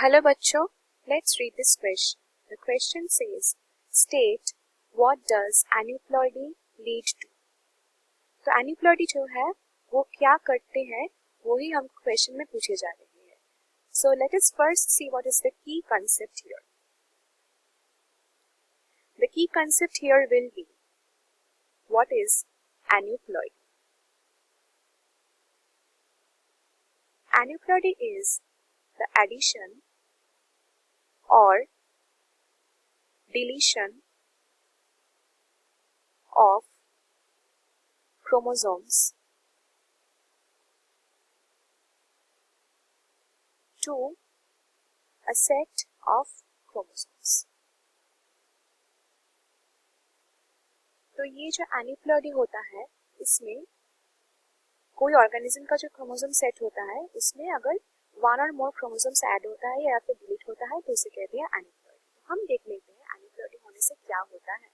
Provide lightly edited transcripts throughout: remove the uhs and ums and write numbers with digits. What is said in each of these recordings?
Hello बच्चों, let's read this question. The question says state what does aneuploidy lead to. तो aneuploidy जो है वो क्या करते हैं वो ही हम क्वेश्चन में पूछे जा रहे हैं। So let us first see what is the key concept here. The key concept here will be what is aneuploidy. Aneuploidy is the addition or deletion of chromosomes to a set of chromosomes. तो ये जो aneuploidy होता है इसमें कोई organism का जो chromosome set होता है उसमें अगर वन और मोर क्रोमोसोम्स ऐड होता है या फिर डिलीट होता है तो उसे कहते हैं एन्यूप्लॉइडी। तो हम देख लेते हैं एन्यूप्लॉइडी होने से क्या होता है।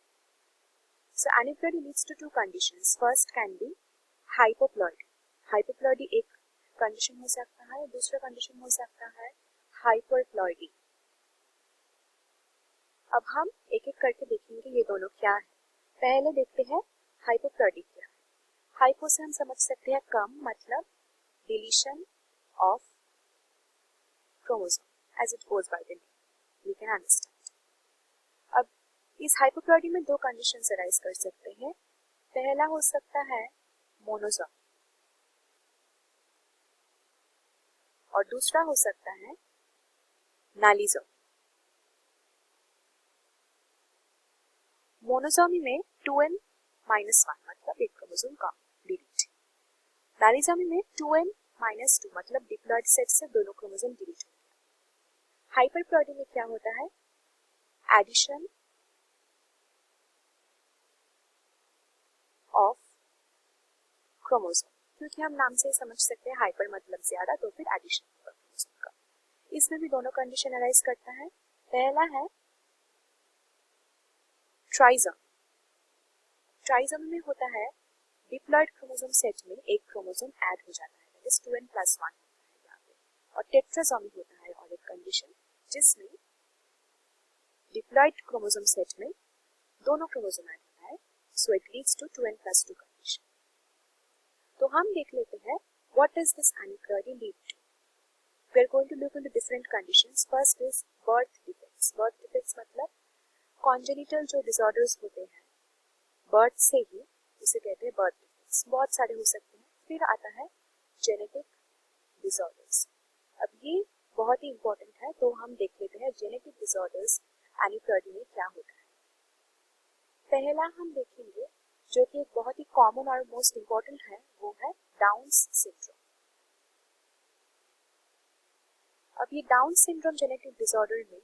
So aneuploidy leads to two conditions. First can be hypoploidy. Hypoploidy एक कंडीशन हो सकता है, दूसरा कंडीशन हो सकता है हाइपरप्लॉइडी। अब हम एक एक करके देखेंगे ये दोनों क्या है। पहले देखते हैं हाइपोप्लॉइडी क्या है। हाइपो से हम समझ सकते हैं कम, मतलब deletion of chromosome as it goes by the name, we can understand. अब इस हाइपोप्लॉइडी में दो कंडीशंस अराइज कर सकते हैं। पहला हो सकता है मोनोसोम और दूसरा हो सकता है नालिसोम। मोनोसोमी में 2n-1 मतलब एक क्रोमोसोम कम, डिलीट। नालिसोमी में 2n-2 मतलब डिप्लॉइड सेट से दोनों क्रोमोसोम डिलीट हो गया। हाइपरप्लॉइडी में क्या होता है? एडिशन ऑफ क्रोमोसोम, क्योंकि हम नाम से समझ सकते हैं हाइपर मतलब ज्यादा, तो फिर एडिशन होगा क्रोमोसोम का। इसमें भी दोनों कंडीशन अराइज करता है। पहला है ट्राइसोम। ट्राइसोम में होता है डिप्लॉइड क्रोमोसोम सेट में एक क्रोमोसोम ऐड हो जाता है, दैट इज 2n+1 होता है यहाँ पे। और टेट्रासोमी होता है और एक कंडीशन जिसमें डिप्लॉइड क्रोमोसोम सेट में दोनों क्रोमोसोम ऐड होता है, so it leads to 2n+2 condition. तो हम देख लेते हैं what does this aneuploidy lead to. We are going to look into different conditions. First is birth defects. Birth defects मतलब कॉन्जेनिटल जो डिसऑर्डर्स होते हैं बर्थ से ही, उसे कहते हैं बर्थ डिफेक्ट्स। बहुत सारे हो सकते हैं। फिर आता है जेनेटिक डिसऑर्डर्स। अब ये बहुत ही इंपॉर्टेंट है, तो हम देख लेते हैं जेनेटिक डिसऑर्डर्स एन्यूप्लॉइडी में क्या होता है। पहला हम देखेंगे जो कि एक बहुत ही कॉमन और मोस्ट इंपॉर्टेंट है, वो है डाउन्स सिंड्रोम। अब ये डाउन सिंड्रोम जेनेटिक डिसऑर्डर में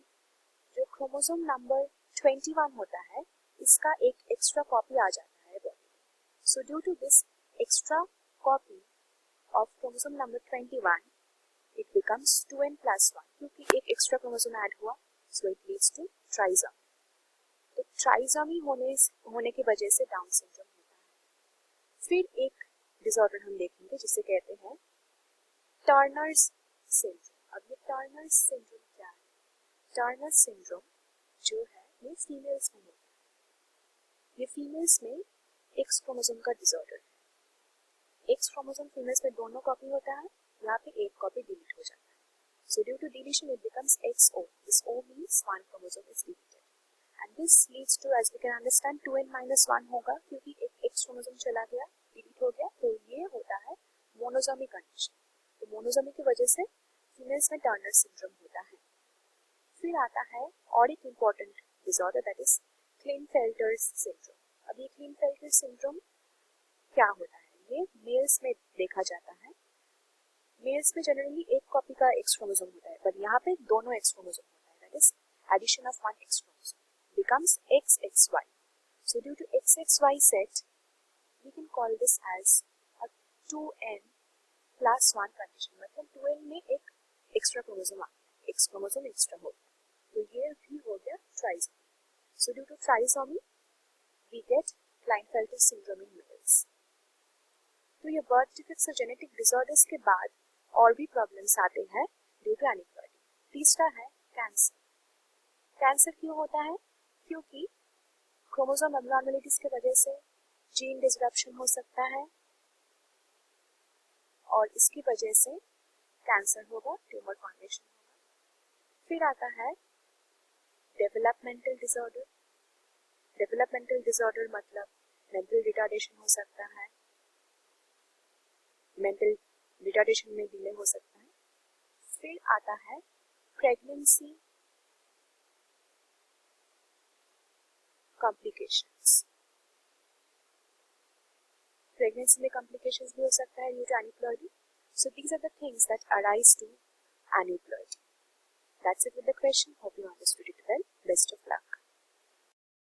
जो क्रोमोसोम नंबर 21 होता है इसका एक एक्स्ट्रा कॉपी आ जाता है बॉडी में। So due to this extra copy of chromosome number 21 it becomes 2n+1, क्योंकि एक एक्स्ट्रा क्रोमोसोम ऐड हुआ, so it leads to trisomy. तो ट्राइसोमी होने की वजह से डाउन सिंड्रोम होता है। फिर एक डिसऑर्डर हम देखेंगे जिसे कहते हैं टर्नर्स सिंड्रोम। अब ये टर्नर्स सिंड्रोम क्या है? टर्नर्स सिंड्रोम जो है ये फीमेल्स में होता है। ये फीमेल्स में एक्स क्रोमोसोम का डिसऑर्डर है। एक्स क्रोमोसोम फीमेल्स में दोनों कॉपी होता है, यहाँ पे एक कॉपी डिलीट हो जाता है। So due to deletion it becomes XO. दिस O means one chromosome is deleted. And this leads to, as we can understand, 2n-1 होगा, क्योंकि एक X क्रोमोसोम चला गया, डिलीट हो गया, तो ये होता है मोनोसोमी कंडीशन। तो मोनोसोमी की वजह से फीमेल्स में टर्नर सिंड्रोम होता है। फिर आता है और एक important disorder, that is Klinefelter's syndrome. अब ये क्लिनफेल्टर सिंड्रोम क्या होता है? ये मेल्स में देखा जाता है। मेल्स में जनरली एक कॉपी का एक्स क्रोमोसोम होता है, पर यहाँ पे दोनों एक्स क्रोमोसोम होता है, that is addition of one X chromosome becomes XXY. So due to XXY set, we can call this as a 2n+1 condition. मतलब 2n में एक एक्स्ट्रा क्रोमोसोम आ गया, एक्स क्रोमोसोम एक्स्ट्रा हो गया, तो ये भी हो गया trisomy. So due to trisomy, we get Klinefelter syndrome in males. तो ये बर्थ डिफेक्ट्स और जेनेटिक डिसऑर्डर्स के बाद और भी प्रॉब्लम्स आते हैं ड्यू टू एन्यूप्लॉइडी। तीसरा है कैंसर। कैंसर क्यों होता है? क्योंकि क्रोमोसोम एब्नॉर्मलिटीज की वजह से जीन डिसरप्शन हो सकता है और इसकी वजह से कैंसर होगा, ट्यूमर फॉर्मेशन होगा। फिर आता है डेवलपमेंटल डिसऑर्डर। डेवलपमेंटल डिसऑर्डर मतलब मेंटल रिटार्डेशन हो सकता है, मेंटल रिटार्डेशन में डिले हो सकता है। फिर आता है प्रेगनेंसी कॉम्प्लिकेशंस। प्रेगनेंसी में कॉम्प्लिकेशंस भी हो सकता है due to aneuploidy. So these are the things that arise to aneuploidy. That's it with the question. Hope you understood it well. Best of luck.